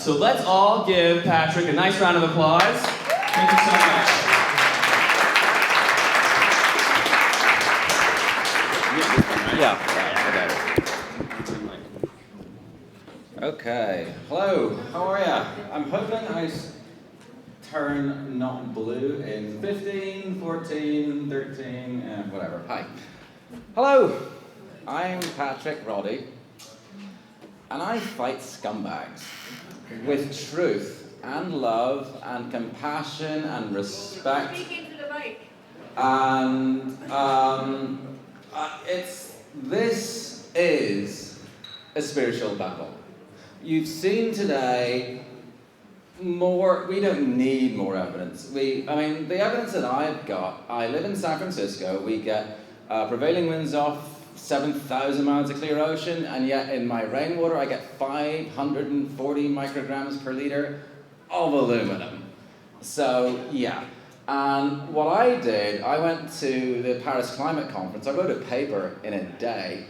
So let's all give Patrick a nice round of applause. Thank you so much. Okay. Hello. How are ya? I'm hoping I turn not blue in 15, 14, 13, whatever. Hi. Hello. I'm Patrick Roddy, and I fight scumbags with truth and love and compassion and respect. Speak into the mic. And this is a spiritual battle. You've seen today more. We don't need more evidence. The evidence that I've got. I live in San Francisco. We get prevailing winds off 7,000 miles of clear ocean, and yet in my rainwater I get 540 micrograms per liter of aluminum. So yeah. And what I did, I went to the Paris Climate Conference. I wrote a paper in a day,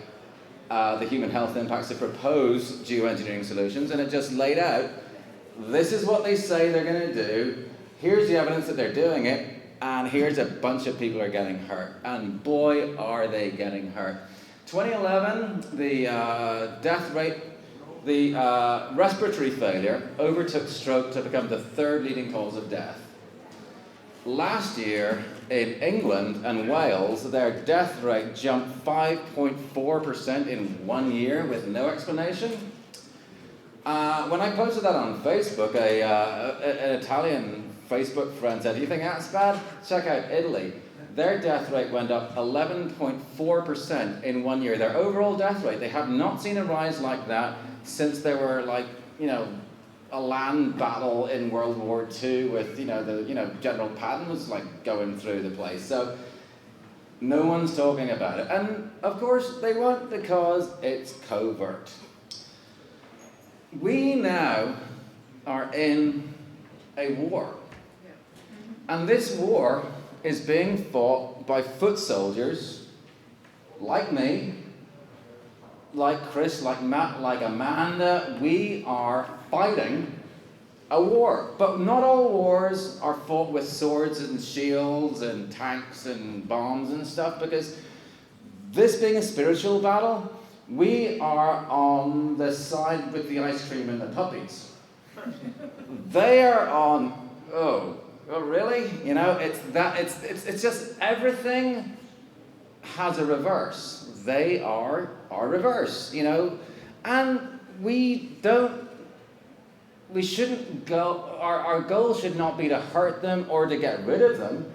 the human health impacts of proposed geoengineering solutions, and it just laid out, this is what they say they're going to do, here's the evidence that they're doing it, and here's a bunch of people are getting hurt. And boy, are they getting hurt. 2011, the death rate, the respiratory failure overtook stroke to become the third leading cause of death. Last year, in England and Wales, their death rate jumped 5.4% in 1 year with no explanation. When I posted that on Facebook, an Italian Facebook friend said, "Do you think that's bad? Check out Italy. Their death rate went up 11.4% in 1 year. Their overall death rate, they have not seen a rise like that since there were a land battle in World War II with, General Patton was going through the place. So no one's talking about it. And of course they won't, because it's covert. We now are in a war. And this war is being fought by foot soldiers like me, like Chris, like Matt, like Amanda. We are fighting a war. But not all wars are fought with swords and shields and tanks and bombs and stuff, because this being a spiritual battle, we are on the side with the ice cream and the puppies. They are on, oh really? It's just everything has a reverse. They are our reverse, and we shouldn't go, our goal should not be to hurt them or to get rid of them,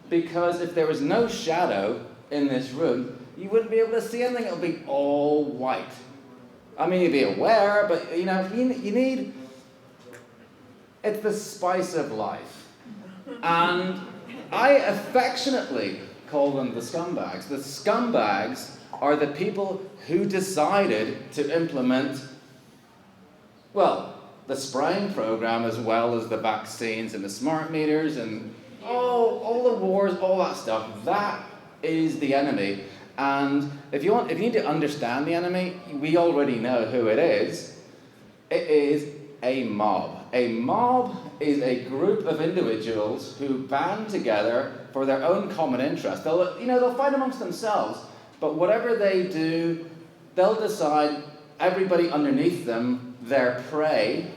because if there was no shadow in this room, you wouldn't be able to see anything. It would be all white. I mean, you'd be aware, but you need, it's the spice of life. And I affectionately call them the scumbags. The scumbags are the people who decided to implement, the spraying program, as well as the vaccines and the smart meters and all the wars, all that stuff. That is the enemy. And if you need to understand the enemy, we already know who it is. It is a mob. A mob is a group of individuals who band together for their own common interest. They'll fight amongst themselves, but whatever they do, they'll decide everybody underneath them, their prey.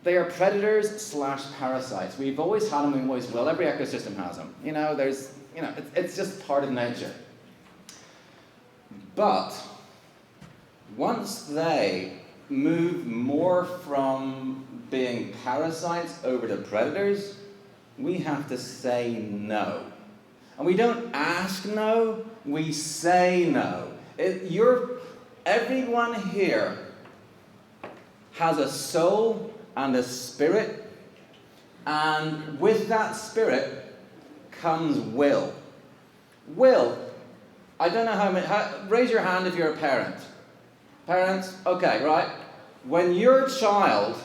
They are predators / parasites. We've always had them, we always will. Every ecosystem has them. It's just part of nature. But once they move more from being parasites over to predators, we have to say no. And we don't ask no, we say no. Everyone here has a soul and a spirit, and with that spirit comes will. Will. I don't know how many, raise your hand if you're a parent. Parents, okay, right? When your child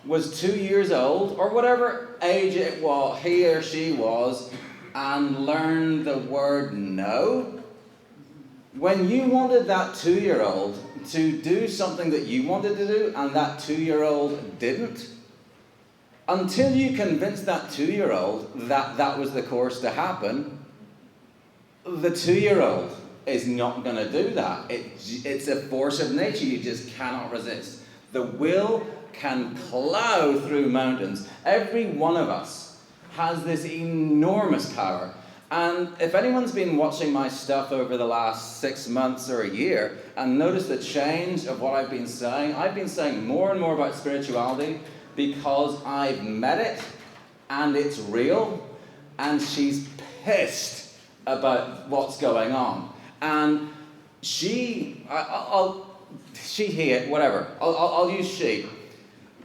was 2 years old, or whatever age it was, he or she was, and learned the word no, when you wanted that 2-year-old to do something that you wanted to do and that 2-year-old didn't, until you convince that 2-year-old that that was the course to happen, the 2-year-old is not going to do that. It's a force of nature you just cannot resist. The will can plow through mountains. Every one of us has this enormous power. And if anyone's been watching my stuff over the last 6 months or a year and noticed the change of what I've been saying more and more about spirituality because I've met it and it's real, and she's pissed about what's going on. And she, I'll use she,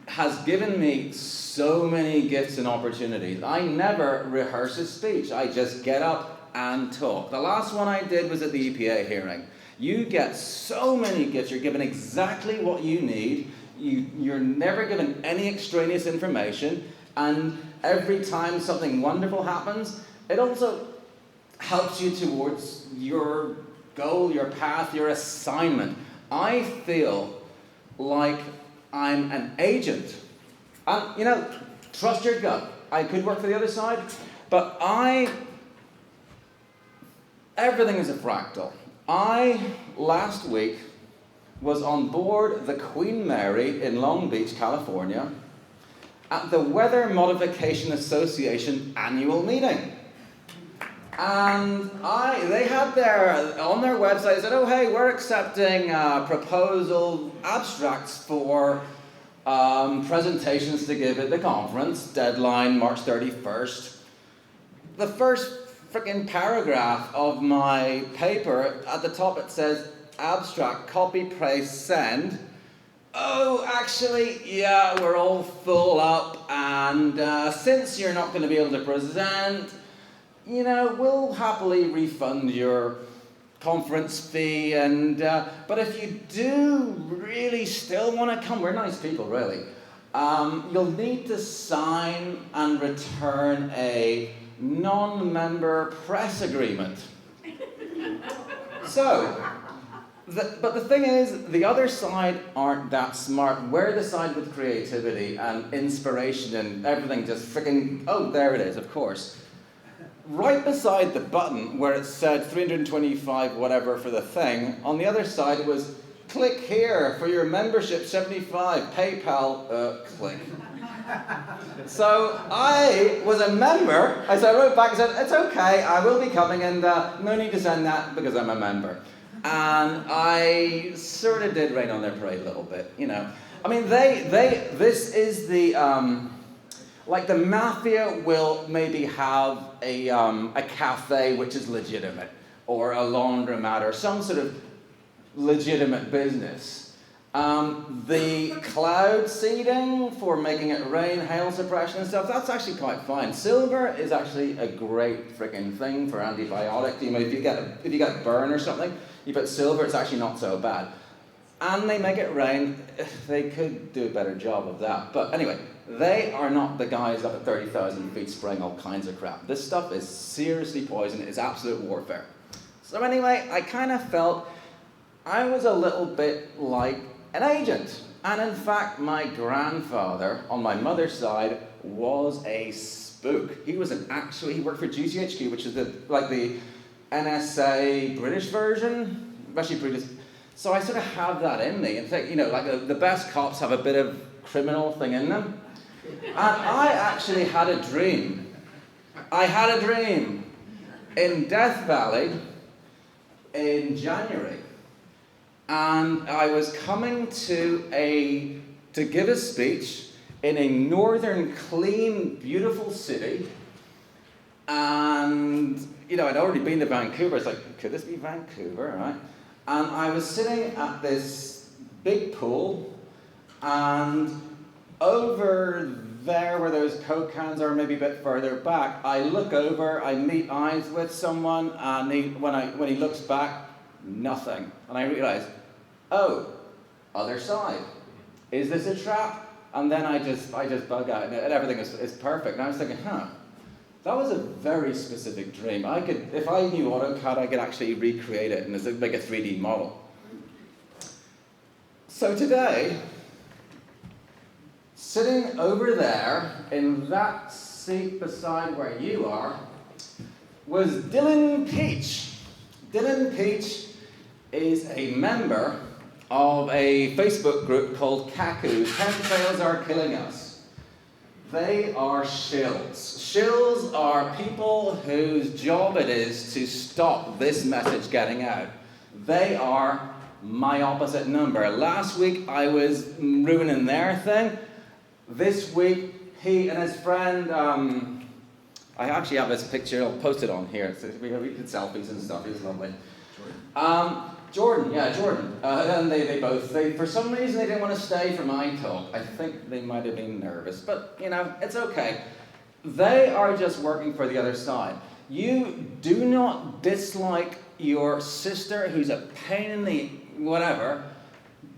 has given me so many gifts and opportunities. I never rehearse a speech. I just get up and talk. The last one I did was at the EPA hearing. You get so many gifts. You're given exactly what you need. You're never given any extraneous information. And every time something wonderful happens, it also helps you towards your goal, your path, your assignment. I feel like I'm an agent. And, trust your gut. I could work for the other side, but everything is a fractal. Last week, was on board the Queen Mary in Long Beach, California, at the Weather Modification Association annual meeting. And they had on their website, said, oh, hey, we're accepting proposal abstracts for presentations to give at the conference, deadline March 31st. The first freaking paragraph of my paper, at the top it says, abstract, copy, paste, send. Oh, actually, yeah, we're all full up, and since you're not going to be able to present, we'll happily refund your conference fee, but if you do really still want to come, we're nice people, really, you'll need to sign and return a non-member press agreement. But the thing is, the other side aren't that smart. We're the side with creativity and inspiration and everything just freaking, oh, there it is, of course. Right beside the button where it said 325 whatever for the thing, on the other side was, click here for your membership 75, PayPal, click. So I was a member, so I wrote back and said, it's okay, I will be coming, and no need to send that because I'm a member. And I sort of did rain on their parade a little bit, I mean, this is the, like the mafia will maybe have a cafe which is legitimate, or a laundromat, or some sort of legitimate business. The cloud seeding for making it rain, hail suppression and stuff, that's actually quite fine. Silver is actually a great freaking thing for antibiotics. If you get burn or something, you put silver, it's actually not so bad. And they make it rain. They could do a better job of that. But anyway, they are not the guys up at 30,000 feet spraying all kinds of crap. This stuff is seriously poison. It's absolute warfare. So anyway, I kind of felt I was a little bit like an agent. And in fact, my grandfather, on my mother's side, was a spook. He worked for GCHQ, which is the NSA British version. Actually, British. So I sort of have that in me. In fact, like the best cops have a bit of criminal thing in them. And I actually had a dream. I had a dream in Death Valley in January. And I was coming to give a speech in a northern, clean, beautiful city. And, I'd already been to Vancouver. It's like, could this be Vancouver, right? And I was sitting at this big pool, and over there where those Coke cans are, maybe a bit further back, I look over, I meet eyes with someone, and when he looks back, nothing. And I realize, oh, other side. Is this a trap? And then I just bug out, and everything is perfect. And I was thinking, that was a very specific dream. If I knew AutoCAD, I could actually recreate it and make a 3D model. So today, sitting over there in that seat beside where you are, was Dylan Peach. Dylan Peach is a member of a Facebook group called Kaku. Chemtrails are killing us. They are shills. Shills are people whose job it is to stop this message getting out. They are my opposite number. Last week I was ruining their thing. This week he and his friend, I actually have this picture, I'll post it on here. We did selfies and stuff, it was lovely. Jordan. And they both, for some reason they didn't want to stay for my talk. I think they might have been nervous, but you know, it's okay. They are just working for the other side. You do not dislike your sister who's a pain in the whatever.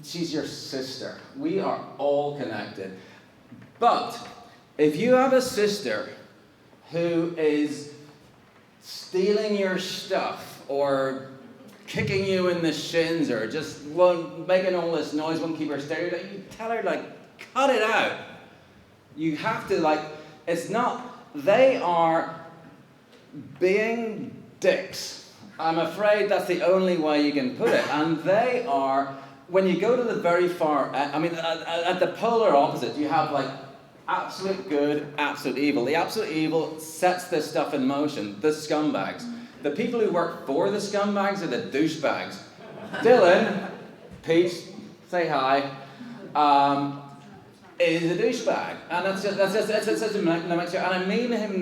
She's your sister. We are all connected. But if you have a sister who is stealing your stuff or kicking you in the shins or just making all this noise, won't keep her steady, you tell her, like, cut it out. You have to, like, it's not, they are being dicks. I'm afraid that's the only way you can put it. And they are, when you go to the very far, at the polar opposite, you have, like, absolute good, absolute evil. The absolute evil sets this stuff in motion, the scumbags. The people who work for the scumbags are the douchebags. Dylan, Peach, say hi, is a douchebag. And that's just a mixture. And I mean him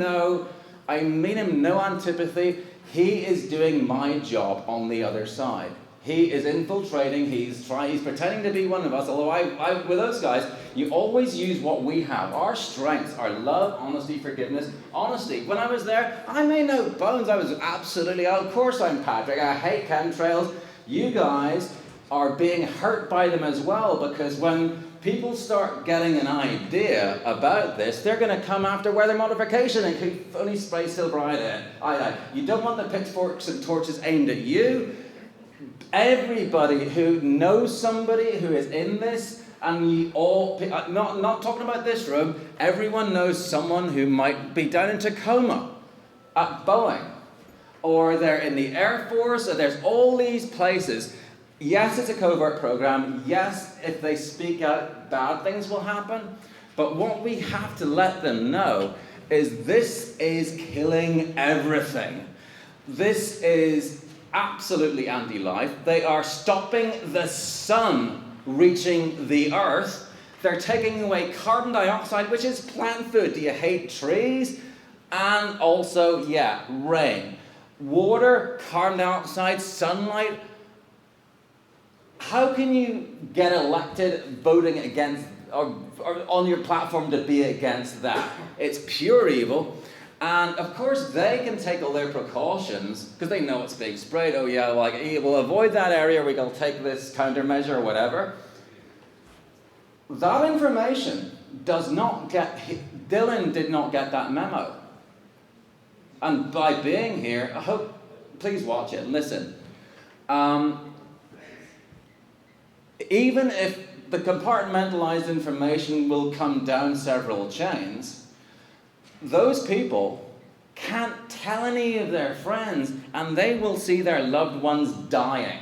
no antipathy. He is doing my job on the other side. He is infiltrating, he's pretending to be one of us, although with those guys, you always use what we have. Our strengths are love, honesty, forgiveness, honesty. When I was there, I made no bones. I was absolutely, of course I'm Patrick, I hate chemtrails. You guys are being hurt by them as well, because when people start getting an idea about this, they're going to come after weather modification and can only spray silver iodine. You don't want the pitchforks and torches aimed at you. Everybody who knows somebody who is in this, and you all, not talking about this room, everyone knows someone who might be down in Tacoma at Boeing, or they're in the Air Force, or there's all these places. Yes, it's a covert program. Yes, if they speak out, bad things will happen. But what we have to let them know is this is killing everything. This is absolutely anti-life. They are stopping the sun reaching the earth. They're taking away carbon dioxide, which is plant food. Do you hate trees? And also, rain. Water, carbon dioxide, sunlight. How can you get elected voting against, or on your platform to be against that? It's pure evil. And of course they can take all their precautions because they know it's being sprayed. Oh yeah, like we'll avoid that area, we'll take this countermeasure or whatever. That information does not get, Dylan did not get that memo. And by being here, I hope, please watch it and listen. Even if the compartmentalized information will come down several chains, those people can't tell any of their friends, and they will see their loved ones dying.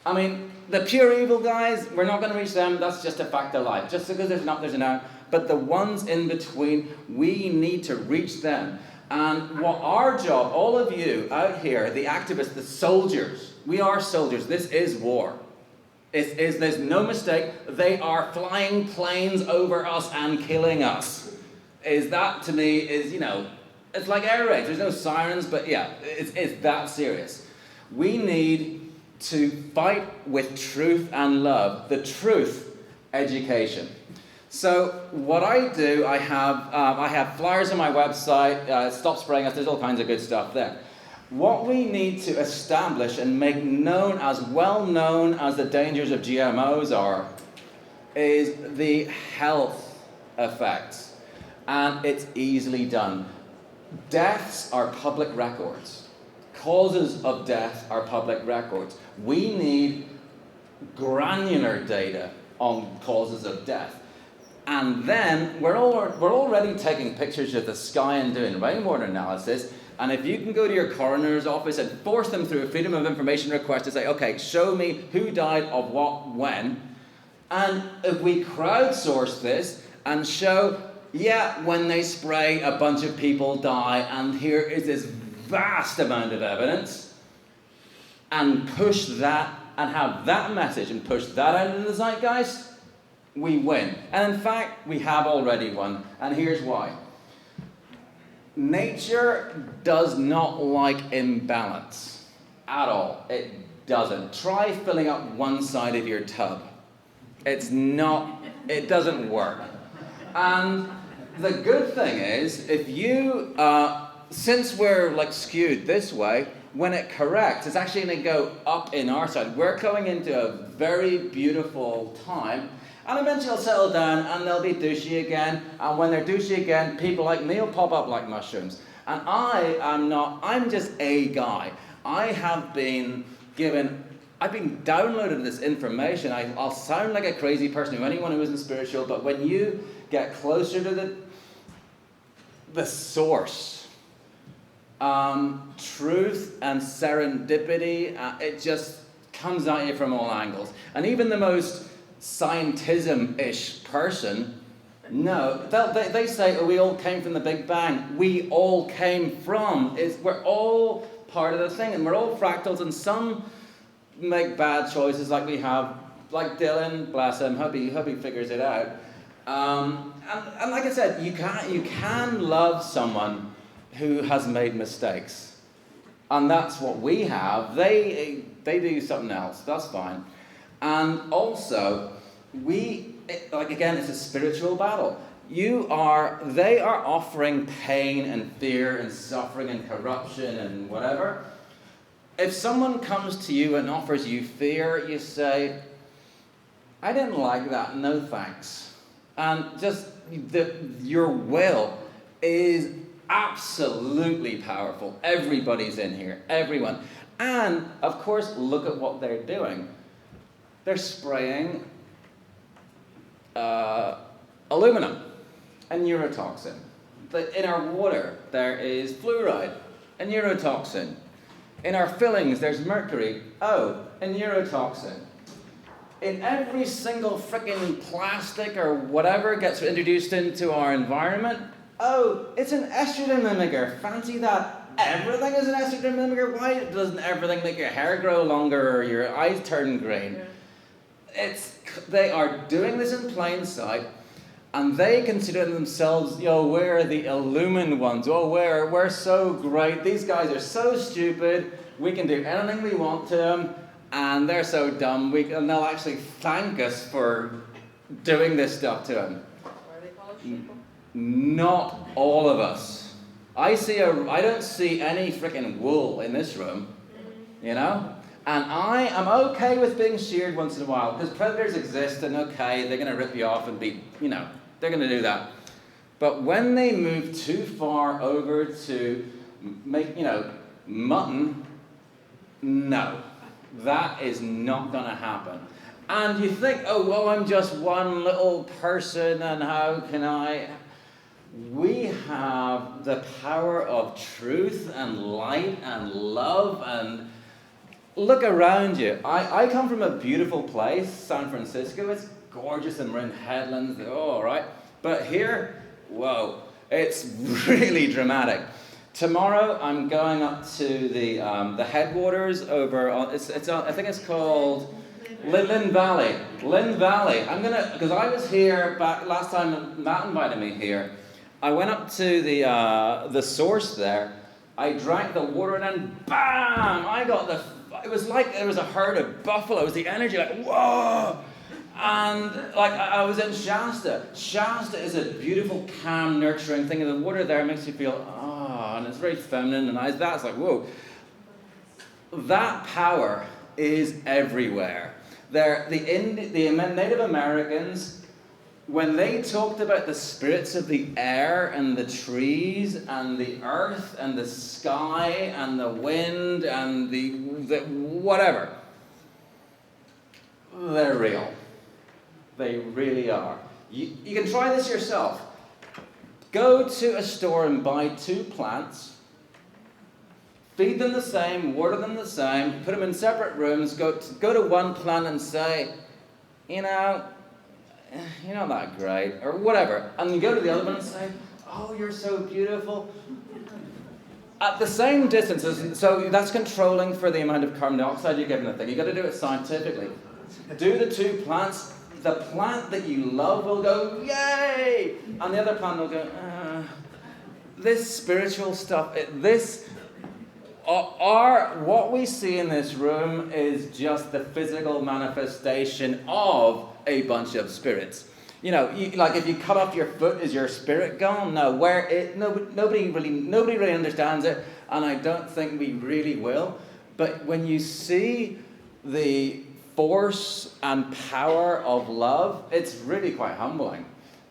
I mean, the pure evil guys, we're not going to reach them, that's just a fact of life. Just because there's an out. But the ones in between, we need to reach them. And what our job, all of you out here, the activists, the soldiers, we are soldiers, this is war. There's no mistake, they are flying planes over us and killing us. That to me is, it's like air raids. There's no sirens, but it's that serious. We need to fight with truth and love. The truth, education. So what I do, I have flyers on my website. Stop Spraying Us. There's all kinds of good stuff there. What we need to establish and make known, as well known as the dangers of GMOs are, is the health effects. And it's easily done. Deaths are public records. Causes of death are public records. We need granular data on causes of death. And then we're already taking pictures of the sky and doing rainwater analysis. And if you can go to your coroner's office and force them through a Freedom of Information request to say, okay, show me who died of what, when. And if we crowdsource this and show, yeah, when they spray, a bunch of people die, and here is this vast amount of evidence, and push that, and have that message, and push that out into the zeitgeist, we win. And in fact, we have already won, and here's why. Nature does not like imbalance at all. It doesn't. Try filling up one side of your tub. It doesn't work. And the good thing is, if you, since we're like skewed this way, when it corrects, it's actually going to go up in our side. We're going into a very beautiful time. And eventually it'll settle down and they'll be douchey again. And when they're douchey again, people like me will pop up like mushrooms. And I'm just a guy. I've been downloaded this information. I'll sound like a crazy person to anyone who isn't spiritual, but when you get closer to the source, truth and serendipity, it just comes at you from all angles. And even the most scientism-ish person, no, they say, oh, we all came from the Big Bang. We all came from, we're all part of the thing, and we're all fractals, and some make bad choices like we have, like Dylan, bless him, hubby figures it out. And like I said, you can love someone who has made mistakes. And that's what we have. They do something else, that's fine. And also, again, it's a spiritual battle. They are offering pain and fear and suffering and corruption and whatever. If someone comes to you and offers you fear, you say, I didn't like that, no thanks. And just your will is absolutely powerful. Everybody's in here, everyone. And, of course, look at what they're doing. They're spraying aluminum, a neurotoxin. In our water, there is fluoride, a neurotoxin. In our fillings, there's mercury, a neurotoxin. In every single frickin' plastic or whatever gets introduced into our environment, it's an estrogen mimicker. Fancy that. Everything is an estrogen mimicker. Why doesn't everything make your hair grow longer or your eyes turn green? They are doing this in plain sight, and they consider themselves, we're the illumined ones. We're so great. These guys are so stupid. We can do anything we want to them, and they're so dumb. And they'll actually thank us for doing this stuff to them. Why are they called sheeple? Not all of us. I don't see any freaking wool in this room, And I am okay with being sheared once in a while, because predators exist, and okay, they're going to rip you off and be, they're going to do that. But when they move too far over to make, mutton, no, that is not going to happen. And you think, I'm just one little person, and how can I? We have the power of truth and light and love, and look around you. I come from a beautiful place, San Francisco. It's gorgeous, and we're in headlands. All right. But here, whoa, it's really dramatic. Tomorrow, I'm going up to the headwaters over. I think it's called Lynn Valley. Lynn Valley. Because I was here back last time. Matt invited me here. I went up to the source there. I drank the water, and then bam! It was like there was a herd of buffalo. It was the energy, like, whoa! And I was in Shasta. Shasta is a beautiful, calm, nurturing thing. And the water there makes you feel, and it's very feminine. And that's like, whoa. That power is everywhere. The Native Americans, when they talked about the spirits of the air and the trees and the earth and the sky and the wind and the whatever, they're real. They really are. You can try this yourself. Go to a store and buy 2 plants. Feed them the same, water them the same, put them in separate rooms, go to one plant and say, you're not that great, or whatever. And you go to the other one and say, oh, you're so beautiful. At the same distances, so that's controlling for the amount of carbon dioxide you're giving the thing. You've got to do it scientifically. Do the 2 plants. The plant that you love will go, yay! And the other plant will go, this spiritual stuff, what we see in this room is just the physical manifestation of a bunch of spirits. Like if you cut off your foot, is your spirit gone? No, nobody really understands it, and I don't think we really will. But when you see the force and power of love, it's really quite humbling.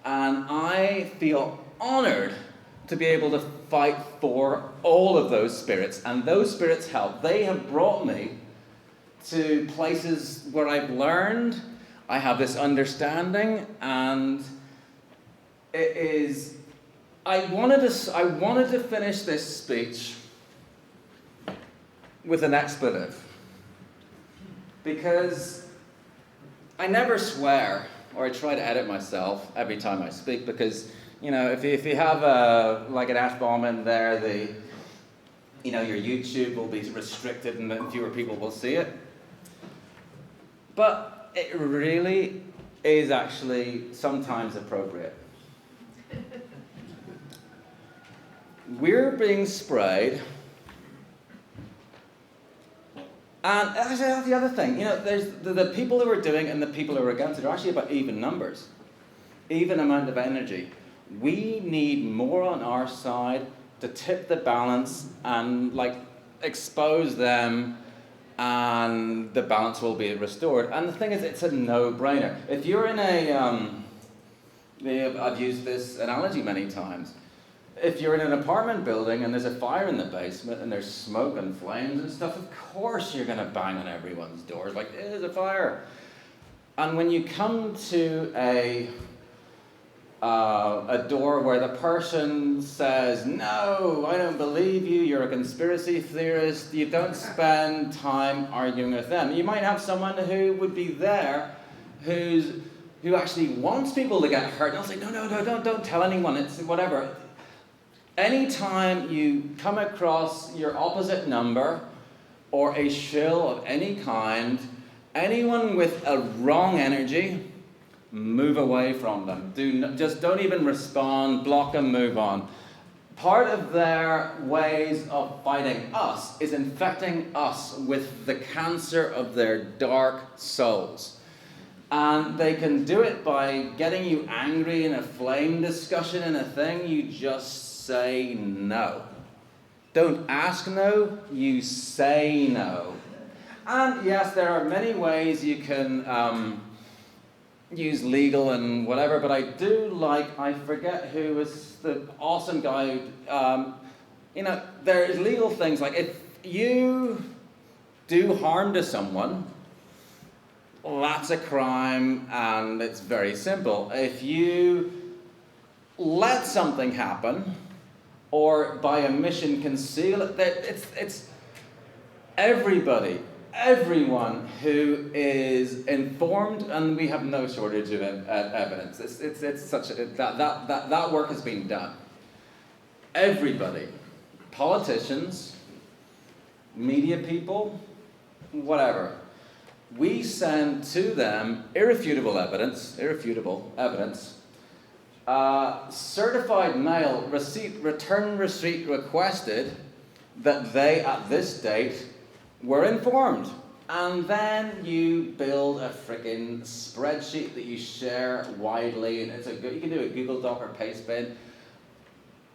And I feel honored to be able to fight for all of those spirits, and those spirits help. They have brought me to places where I've learned, I have this understanding, and it is, I wanted to finish this speech with an expletive, because I never swear, or I try to edit myself every time I speak, because if you have an F-bomb in there, your YouTube will be restricted and then fewer people will see it. But it really is actually sometimes appropriate. We're being sprayed. And actually, that's the other thing. There's the people who are doing it and the people who are against it are actually about even numbers, even amount of energy. We need more on our side to tip the balance and expose them, and the balance will be restored. And the thing is, it's a no-brainer. If you're in I've used this analogy many times. If you're in an apartment building and there's a fire in the basement and there's smoke and flames and stuff, of course you're going to bang on everyone's doors like, there's a fire. And when you come to a door where the person says, no, I don't believe you, you're a conspiracy theorist, you don't spend time arguing with them. You might have someone who would be there who actually wants people to get hurt, and I'll say, no, don't tell anyone, it's whatever. Anytime you come across your opposite number or a shill of any kind, anyone with a wrong energy, move away from them. Just don't even respond, block them, move on. Part of their ways of fighting us is infecting us with the cancer of their dark souls. And they can do it by getting you angry in a flame discussion in a thing. You just say no. Don't ask no, you say no. And yes, there are many ways you can use legal and whatever, but I do I forget who was the awesome guy there's legal things, like if you do harm to someone, that's a crime, and it's very simple. If you let something happen, or by omission conceal it, it's everyone who is informed, and we have no shortage of evidence. It's such that work has been done. Everybody, politicians, media people, whatever, we send to them irrefutable evidence, certified mail return receipt requested that they at this date were informed. And then you build a freaking spreadsheet that you share widely, and you can do a Google Doc or Pastebin.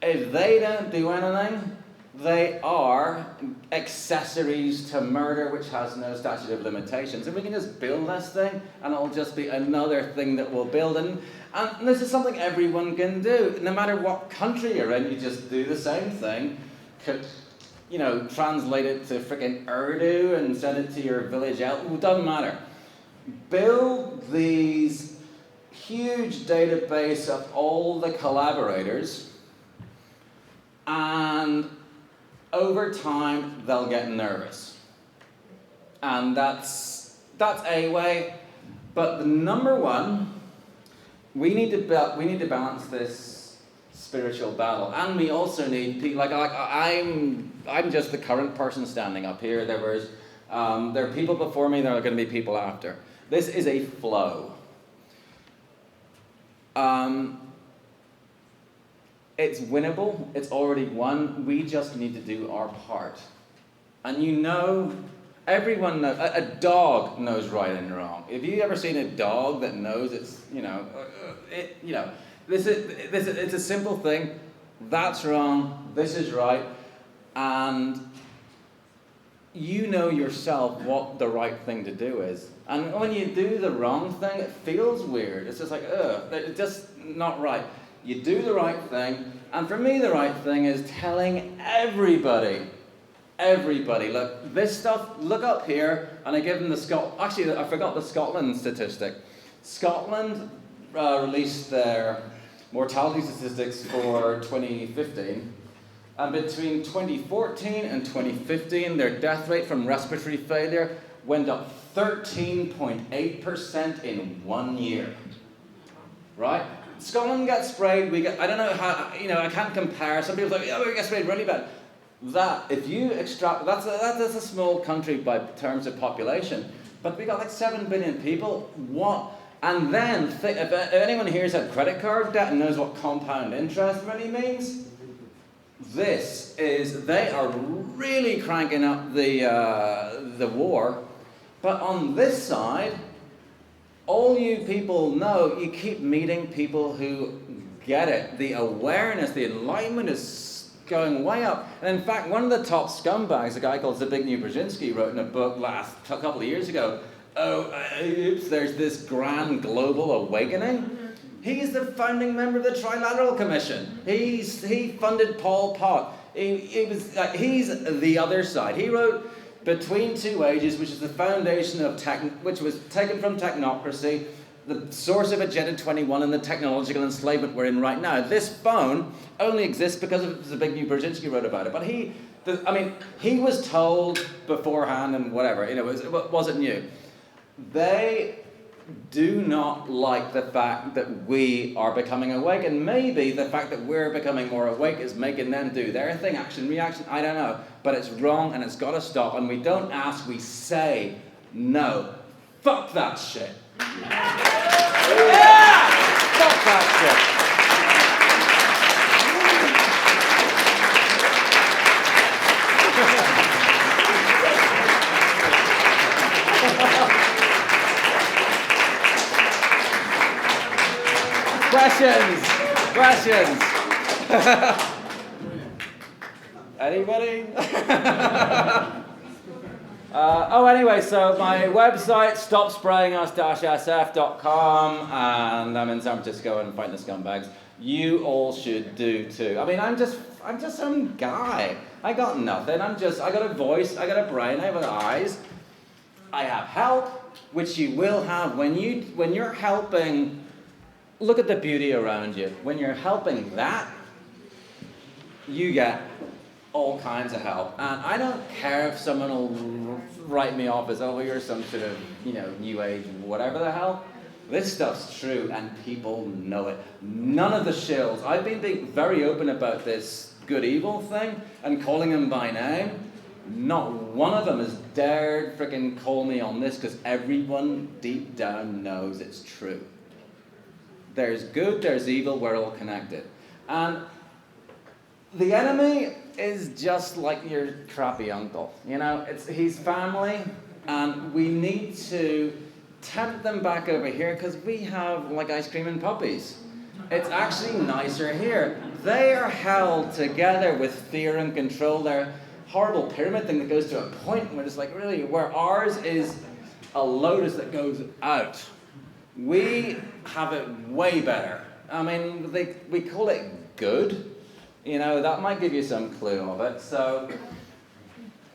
If they don't do anything, they are accessories to murder, which has no statute of limitations. And we can just build this thing, and it'll just be another thing that we'll build. And this is something everyone can do. No matter what country you're in, you just do the same thing. Translate it to freaking Urdu and send it to your village out. It doesn't matter. build these huge database of all the collaborators, and over time they'll get nervous. And that's a way. But the number one, we need to balance this spiritual battle, and we also need people like I'm just the current person standing up here. There are people before me. There are going to be people after. This is a flow. It's winnable. It's already won. We just need to do our part. And everyone knows. A dog knows right and wrong. Have you ever seen a dog that knows it's it's a simple thing. That's wrong. This is right, and you know yourself what the right thing to do is. And when you do the wrong thing, it feels weird. It's just like, it's just not right. You do the right thing, and for me, the right thing is telling everybody, look, this stuff, look up here, and I give them actually, I forgot the Scotland statistic. Scotland released their mortality statistics for 2015, and between 2014 and 2015, their death rate from respiratory failure went up 13.8% in 1 year. Right? Scotland got sprayed. I don't know how. I can't compare. Some people say, we get sprayed really bad. If you extract, that's a small country by terms of population, but we got like 7 billion people. What? And then, if anyone here has had credit card debt and knows what compound interest really means, they are really cranking up the war. But on this side, all you people know, you keep meeting people who get it. The awareness, the enlightenment is going way up. And in fact, one of the top scumbags, a guy called Zbigniew Brzezinski, wrote in a book a couple of years ago, there's this grand global awakening. He's the founding member of the Trilateral Commission. He funded Pol Pot. He's the other side. He wrote Between Two Ages, which is the foundation of which was taken from technocracy, the source of Agenda 21 and the technological enslavement we're in right now. This phone only exists because of Zbigniew Brzezinski wrote about it. But he was told beforehand and whatever. It wasn't new. They do not like the fact that we are becoming awake, and maybe the fact that we're becoming more awake is making them do their thing, action, reaction, I don't know. But it's wrong and it's got to stop, and we don't ask, we say no. Fuck that shit. Yeah! Fuck that shit. Questions? Anybody? Anyway, so my website, stopsprayingus-sf.com, and I'm in San Francisco and fighting the scumbags. You all should do too. I'm just some guy. I got nothing. I got a voice, I got a brain, I have eyes. I have help, which you will have when you're helping. Look at the beauty around you. When you're helping that, you get all kinds of help. And I don't care if someone will write me off as, you're some sort of, new age, whatever the hell. This stuff's true, and people know it. None of the shills. I've been being very open about this good-evil thing and calling them by name. Not one of them has dared freaking call me on this, because everyone deep down knows it's true. There's good, there's evil, we're all connected. And the enemy is just like your crappy uncle. He's family, and we need to tempt them back over here, because we have like ice cream and puppies. It's actually nicer here. They are held together with fear and control. They're horrible pyramid thing that goes to a point where it's like, really, where ours is a lotus that goes out. We have it way better. We call it good. That might give you some clue of it. So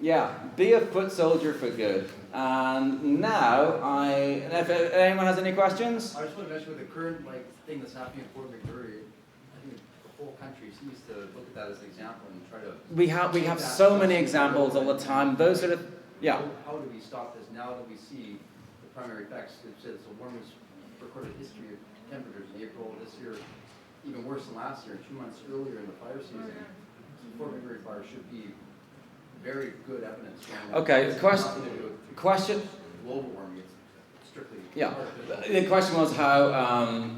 Yeah, be a foot soldier for good. And now, if anyone has any questions? I just want to mention with the current thing that's happening in Fort McMurray, I think the whole country seems to look at that as an example and try to. We have so many examples all the time. Those sort of, yeah. How do we stop this now that we see the primary effects? It says the warmest recorded history of temperatures in April this year, even worse than last year, 2 months earlier in the fire season. Fort McMurray fire should be very good evidence. Okay, question. Global warming, it's strictly. Yeah, the question was how,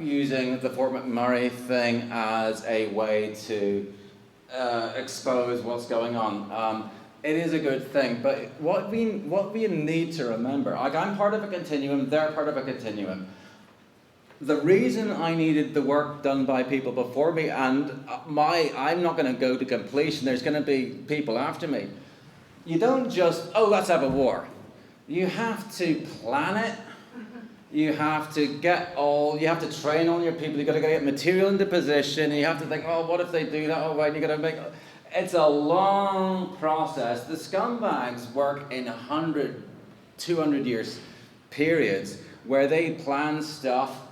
using the Fort McMurray thing as a way to expose what's going on. It is a good thing, but what we need to remember, like I'm part of a continuum, they're part of a continuum. The reason I needed the work done by people before me, and I'm not going to go to completion, there's going to be people after me. You don't just, let's have a war. You have to plan it. You have to you have to train all your people. You've got to get material into position. And you have to think, what if they do that? Right, you got to make. It's a long process. The scumbags work in 100, 200 years periods where they plan stuff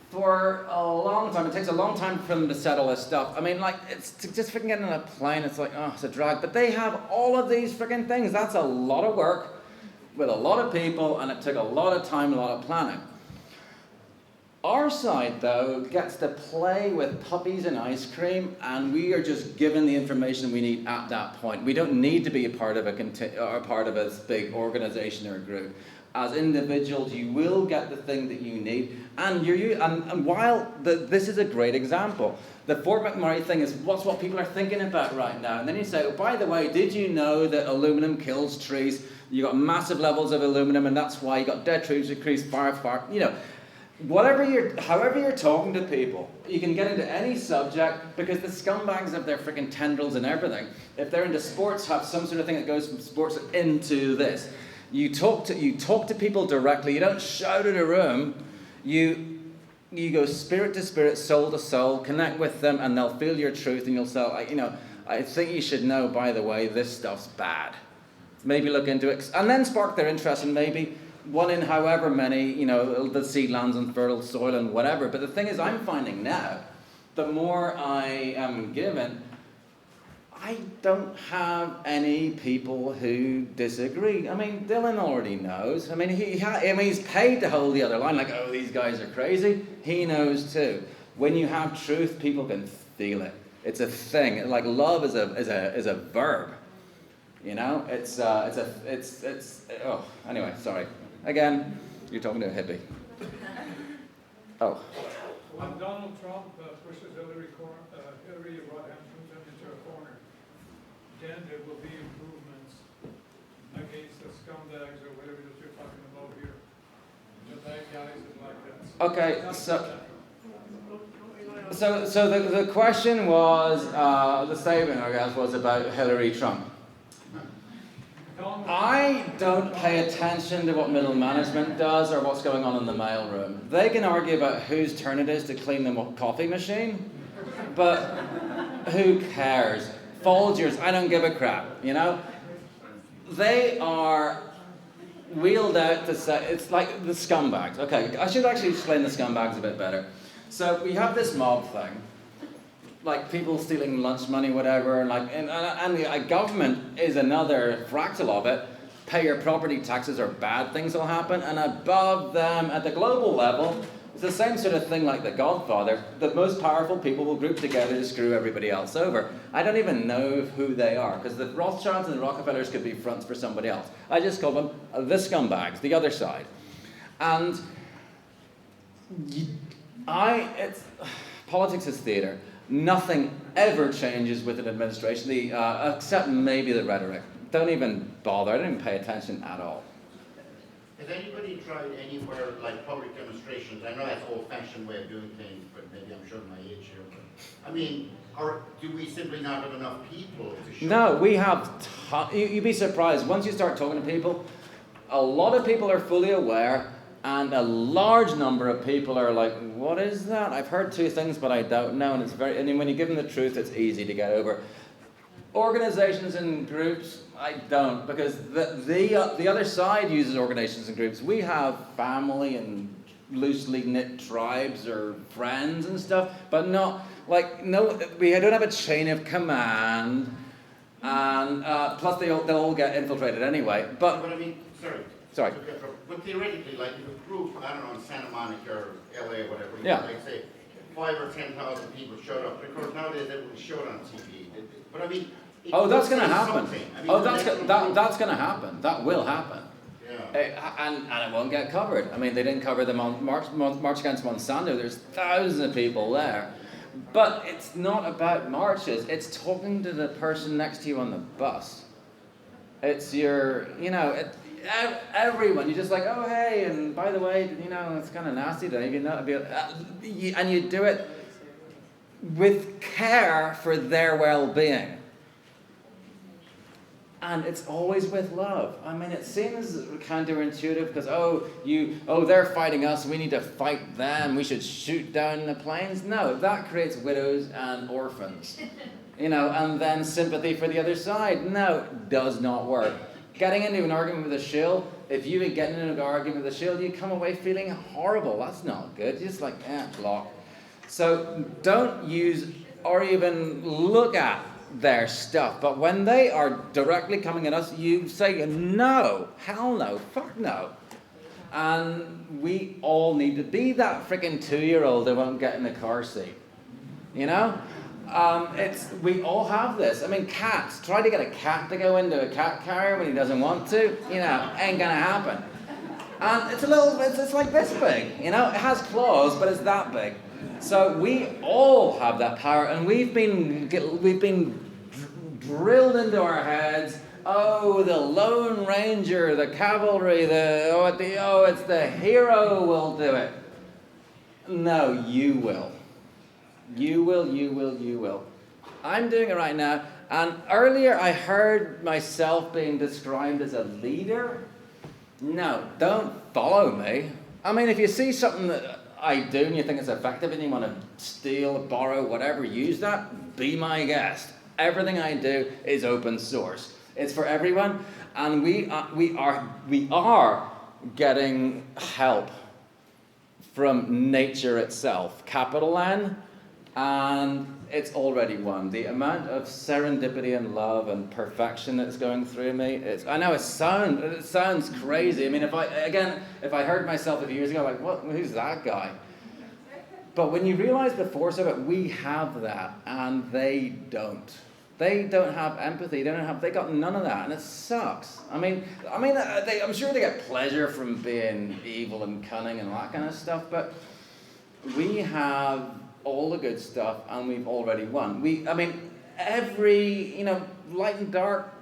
for a long time. It takes a long time for them to settle this stuff. I mean, it's just freaking getting on a plane. It's it's a drag. But they have all of these freaking things. That's a lot of work with a lot of people, and it took a lot of time, a lot of planning. Our side, though, gets to play with puppies and ice cream, and we are just given the information we need at that point. We don't need to be a part of a big organization or a group. As individuals, you will get the thing that you need, and while this is a great example, the Fort McMurray thing is what people are thinking about right now. And then you say, by the way, did you know that aluminum kills trees? You got massive levels of aluminum, and that's why you got dead trees, increased fire. However you're talking to people, you can get into any subject because the scumbags have their freaking tendrils and everything. If they're into sports, have some sort of thing that goes from sports into this. You talk to people directly. You don't shout at a room. You go spirit to spirit, soul to soul, connect with them, and they'll feel your truth, and you'll say, I think you should know, by the way, this stuff's bad. Maybe look into it, and then spark their interest, and maybe one in however many, the seed lands on fertile soil and whatever. But the thing is, I'm finding now, the more I am given, I don't have any people who disagree. I mean, Dylan already knows. I mean, he's paid to hold the other line, these guys are crazy. He knows too. When you have truth, people can feel it. It's a thing. Like love is a verb. Anyway, sorry. Again, you're talking to a hippie. When Donald Trump pushes Hillary Rodham Clinton into a corner, then there will be improvements against the scumbags or whatever that you're talking about here. The bad guys and like that. Okay, so the question was, the statement, I guess, was about Hillary Trump. I don't pay attention to what middle management does or what's going on in the mailroom. They can argue about whose turn it is to clean the coffee machine, but who cares? Folgers, I don't give a crap, They are wheeled out to say, it's like the scumbags. Okay, I should actually explain the scumbags a bit better. So we have this mob thing, like people stealing lunch money, whatever, and the government is another fractal of it. Pay your property taxes or bad things will happen, and above them, at the global level, it's the same sort of thing like The Godfather. The most powerful people will group together to screw everybody else over. I don't even know who they are, because the Rothschilds and the Rockefellers could be fronts for somebody else. I just call them the scumbags, the other side. And politics is theatre. Nothing ever changes with an administration, except maybe the rhetoric. Don't even bother. I don't even pay attention at all. Has anybody tried anywhere like public demonstrations? I know that's an old-fashioned way of doing things, but maybe I'm showing my age here. But, I mean, or do we simply not have enough people to show? No, we have. You'd be surprised. Once you start talking to people, a lot of people are fully aware. And a large number of people are like, what is that? I've heard two things, but I don't know. And when you give them the truth, it's easy to get over. Organizations and groups, I don't, because the other side uses organizations and groups. We have family and loosely knit tribes or friends and stuff, but not like we don't have a chain of command, and plus they'll all get infiltrated anyway. But I mean, sorry. But theoretically, like if a group, I don't know, in Santa Monica or LA or whatever, Yeah. like say 5 or 10,000 people showed up. Of course, nowadays everyone showed on TV. But I mean, oh, that's going to say happen. something. I mean, Oh, that's going to happen. That will happen. Yeah. And it won't get covered. I mean, they didn't cover the March Against Monsanto. There's thousands of people there. But it's not about marches. It's talking to the person next to you on the bus. It's your, everyone. You're just like, oh, hey, and by the way, it's kind of nasty today. And you do it with care for their well-being. And it's always with love. I mean, it seems counterintuitive because, they're fighting us, we need to fight them, we should shoot down the planes. No, that creates widows and orphans. And then sympathy for the other side. No, does not work. Getting into an argument with a shill, if you get into an argument with a shill, you come away feeling horrible. That's not good. You're just like, block. So don't use or even look at their stuff, but when they are directly coming at us, you say no, hell no, fuck no. And we all need to be that freaking 2-year-old that won't get in the car seat. We all have this. I mean, cats, try to get a cat to go into a cat carrier when he doesn't want to, ain't gonna happen. And it's like this big, it has claws, but it's that big. So we all have that power, and we've been drilled into our heads. Oh, the Lone Ranger, the cavalry, it's the hero will do it. No, you will. You will. I'm doing it right now. And earlier I heard myself being described as a leader. No, don't follow me. I mean, if you see something that I do and you think it's effective and you want to steal, borrow, whatever, use that, be my guest. Everything I do is open source. It's for everyone, and we are getting help from nature itself, capital N, and it's already won. The amount of serendipity and love and perfection that's going through me, I know it sounds crazy. I mean, if I heard myself a few years ago, like, what? Who's that guy? But when you realize the force of it, we have that, and they don't. They don't have empathy. They got none of that, and it sucks. I'm sure they get pleasure from being evil and cunning and all that kind of stuff, but we have all the good stuff, and we've already won. Every, light and dark,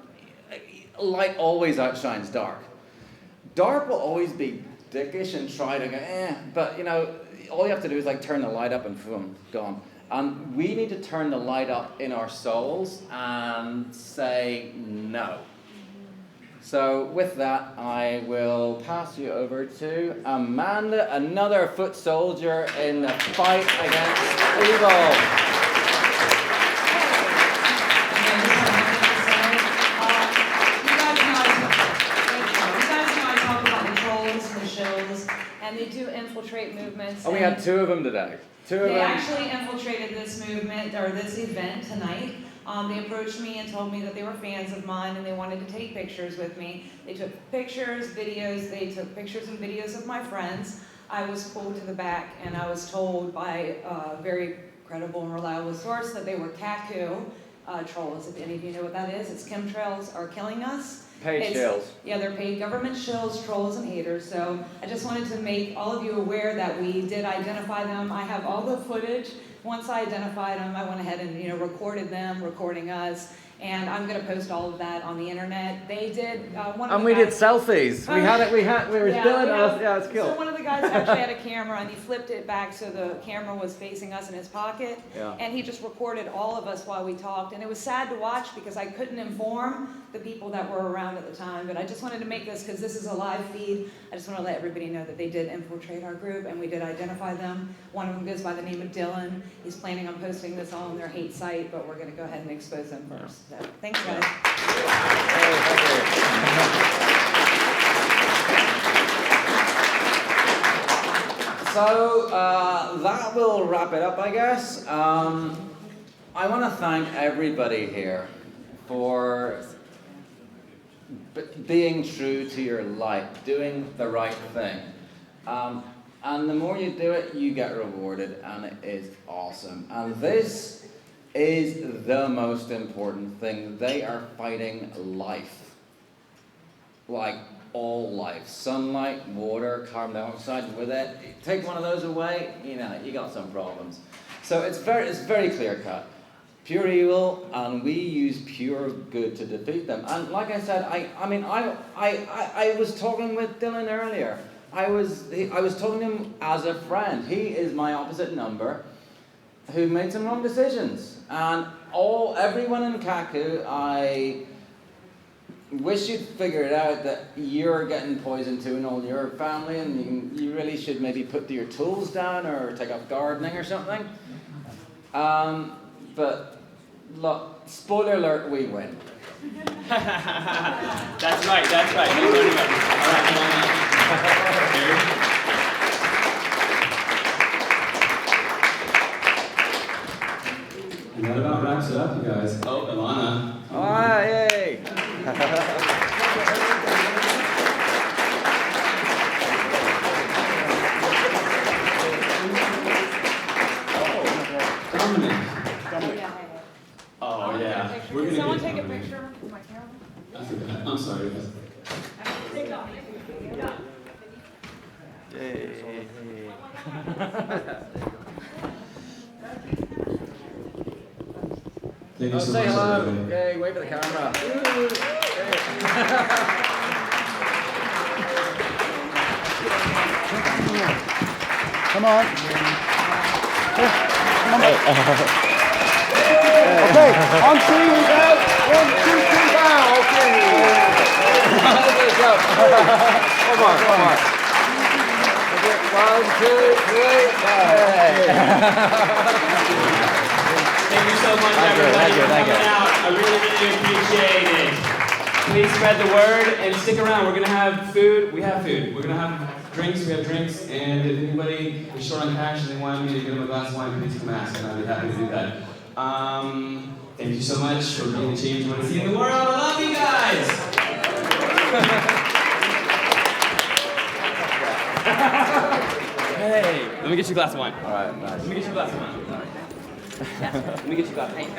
light always outshines dark. Dark will always be dickish and try to go, but, all you have to do is turn the light up and boom, gone. And we need to turn the light up in our souls and say no. So with that, I will pass you over to Amanda, another foot soldier in the fight against evil. And they do infiltrate movements. Oh, we had 2 of them today. They actually infiltrated this movement, or this event tonight. They approached me and told me that they were fans of mine and they wanted to take pictures with me. They took pictures, videos, they took pictures and videos of my friends. I was pulled to the back and I was told by a very credible and reliable source that they were CACU trolls. If any of you know what that is, it's chemtrails are killing us. Paid shills. Yeah, they're paid government shills, trolls, and haters. So I just wanted to make all of you aware that we did identify them. I have all the footage. Once I identified them, I went ahead and recorded them, recording us, and I'm going to post all of that on the internet. They did we did selfies. We were doing us. Yeah, it's cool. So one of the guys actually had a camera, and he flipped it back so the camera was facing us in his pocket. Yeah. And he just recorded all of us while we talked, and it was sad to watch because I couldn't inform the people that were around at the time. But I just wanted to make this because this is a live feed. I just want to let everybody know that they did infiltrate our group, and we did identify them. One of them goes by the name of Dylan. He's planning on posting this all on their hate site, but we're going to go ahead and expose them first. So, thanks, guys. So that will wrap it up, I guess. I want to thank everybody here for being true to your life, doing the right thing. And the more you do it, you get rewarded, and it is awesome. And this is the most important thing. They are fighting life. Like all life. Sunlight, water, carbon dioxide. With it, take one of those away, you got some problems. So it's very clear cut. Pure evil, and we use pure good to defeat them. And like I said, I was talking with Dylan earlier. I was talking to him as a friend. He is my opposite number, who made some wrong decisions. And everyone in Kaku, I wish you'd figured out that you're getting poisoned too, and all your family, and you really should maybe put your tools down or take up gardening or something. But look, spoiler alert, we win. That's right. No running back. All right, come on up. And that about wraps it up, you guys. Oh, Ilana. Ah, yay! Dominic. Oh, yeah. We're Can gonna someone get take a Dominic. picture with my camera? I forgot. I'm sorry. Thank you so Say much, hello. everybody. Yay, wave at the camera. Come on. Okay, on three we go. 1, 2, 3, bow. Okay. There you go. Come on. 1, 2, 3, Thank you so much, everybody, for coming out. I really appreciate it. Please spread the word and stick around. We're going to have food. We have food. We're going to have drinks. We have drinks. And if anybody is short on cash and they want me to give them a glass of wine, please come ask, and I'd be happy to do that. Thank you so much for being the change you want to see in the world. I love you guys. Hey, let me get you a glass of wine. All right, nice. Let me get you a glass of wine. Let me get you a glass of wine.